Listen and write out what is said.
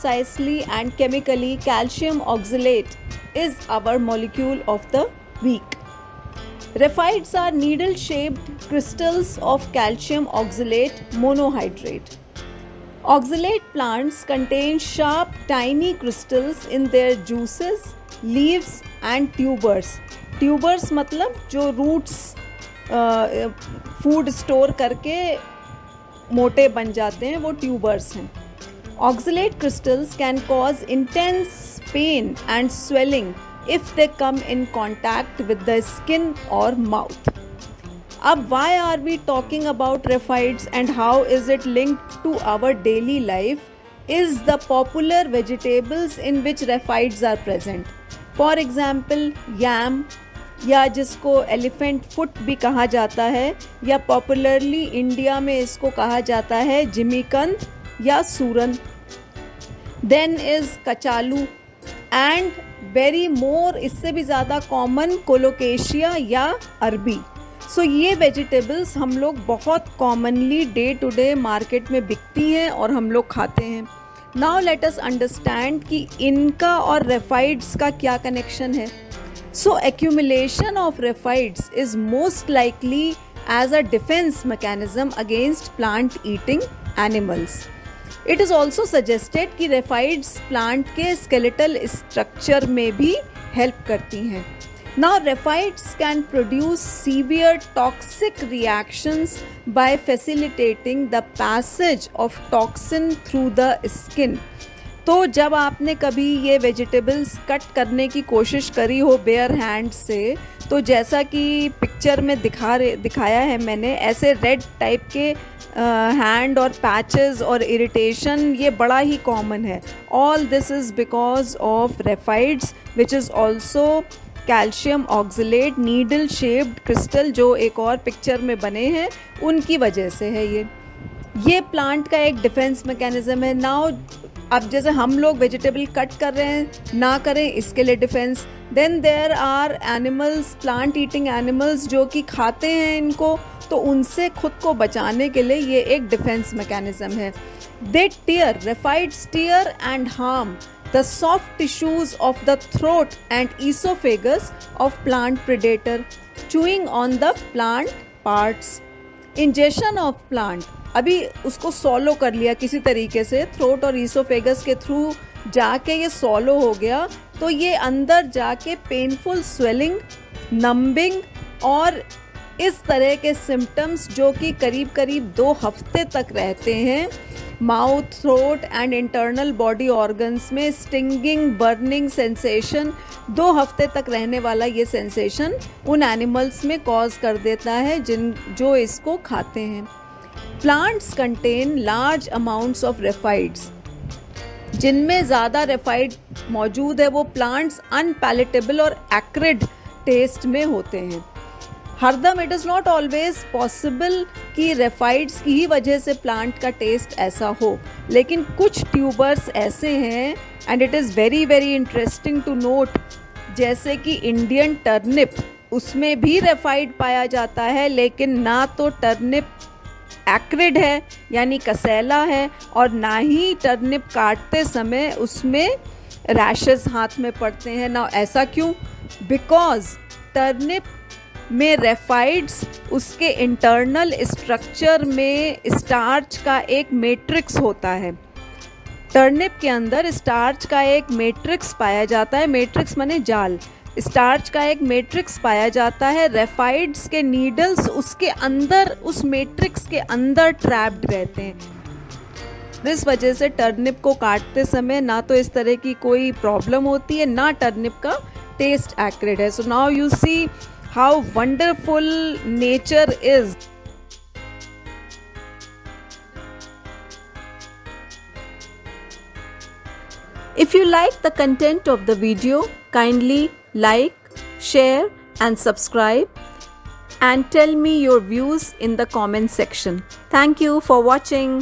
precisely and chemically, calcium oxalate is our molecule of the week. Raphides are needle-shaped crystals of calcium oxalate monohydrate. Oxalate plants contain sharp, tiny crystals in their juices, leaves and tubers. Tubers मतलब जो roots food store करके मोटे बन जाते हैं वो tubers हैं. Oxalate crystals can cause intense pain and swelling if they come in contact with the skin or mouth. अब why are we talking about raphides and how is it linked to our daily life is the popular vegetables in which raphides are present. For example, yam या जिसको elephant foot भी कहा जाता है या popularly India में इसको कहा जाता है जिमीकंद या सूरन. देन इज़ कचालू एंड वेरी मोर इससे भी ज़्यादा कॉमन कोलोकेशिया या अरबी. सो ये वेजिटेबल्स हम लोग बहुत commonly day to day market में बिकती हैं और हम लोग खाते हैं. नाउ लेट अस अंडरस्टैंड कि इनका और रेफाइड्स का क्या कनेक्शन है. So accumulation of raphides is most likely as a defense mechanism against plant-eating animals. It is also suggested कि raphides plant के skeletal structure में भी help करती हैं. Now raphides can produce severe toxic reactions by facilitating the passage of toxin through the skin. तो जब आपने कभी ये वेजिटेबल्स कट करने की कोशिश करी हो बेयर हैंड से, तो जैसा कि पिक्चर में दिखाया है मैंने, ऐसे रेड टाइप के हैंड और पैचेस और इरिटेशन ये बड़ा ही कॉमन है. All this is because of raphides which is also calcium oxalate needle shaped crystal जो एक और पिक्चर में बने हैं उनकी वजह से है. ये प्लांट का एक डिफेंस मैकेनिज्म है. नाउ अब जैसे हम लोग वेजिटेबल कट कर रहे हैं ना करें इसके लिए defence. Then there are animals, plant eating animals जो कि खाते हैं इनको, तो उनसे खुद को बचाने के लिए ये एक डिफेंस मैकेनिज्म है. They tear, raphides tear and harm the soft tissues of the throat and oesophagus of plant predator chewing on the plant parts. Ingestion of plant, अभी उसको सॉलो कर लिया किसी तरीके से, थ्रोट और ईसोफेगस के थ्रू जाके ये सॉलो हो गया, तो ये अंदर जाके पेनफुल स्वेलिंग, नंबिंग और इस तरह के सिम्टम्स जो कि करीब करीब 2 हफ्ते तक रहते हैं. Mouth, throat and internal body organs में स्टिंगिंग, बर्निंग सेंसेशन 2 हफ्ते तक रहने वाला ये सेंसेशन उन एनिमल्स में कॉज कर देता है जो इसको खाते हैं. Plants contain large amounts of raphides. जिनमें ज़्यादा रेफाइड मौजूद है वो प्लांट्स अनपैलेटेबल और एक्रिड टेस्ट में होते हैं. हरदम it is not always possible कि रेफाइड्स की ही वजह से प्लांट का टेस्ट ऐसा हो, लेकिन कुछ ट्यूबर्स ऐसे हैं and it is very very interesting to note, जैसे कि इंडियन टर्निप, उसमें भी रेफाइड पाया जाता है, लेकिन ना तो टर्निप एक्रिड है यानी कसैला है और ना ही टर्निप काटते समय उसमें रैशेस हाथ में पड़ते हैं. ना ऐसा क्यों? बिकॉज टर्निप में रेफाइड्स उसके इंटरनल स्ट्रक्चर में स्टार्च का एक मैट्रिक्स होता है. टर्निप के अंदर स्टार्च का एक मैट्रिक्स पाया जाता है. मैट्रिक्स माने जाल. स्टार्च का एक मैट्रिक्स पाया जाता है. रेफाइड्स के नीडल्स उसके अंदर, उस मैट्रिक्स के अंदर ट्रैप्ड रहते हैं. इस वजह से टर्निप को काटते समय ना तो इस तरह की कोई प्रॉब्लम होती है, ना टर्निप का टेस्ट एक्रिड है. So now you see how wonderful nature is. If you like the content of the video, kindly like, share and subscribe and tell me your views in the comment section. Thank you for watching.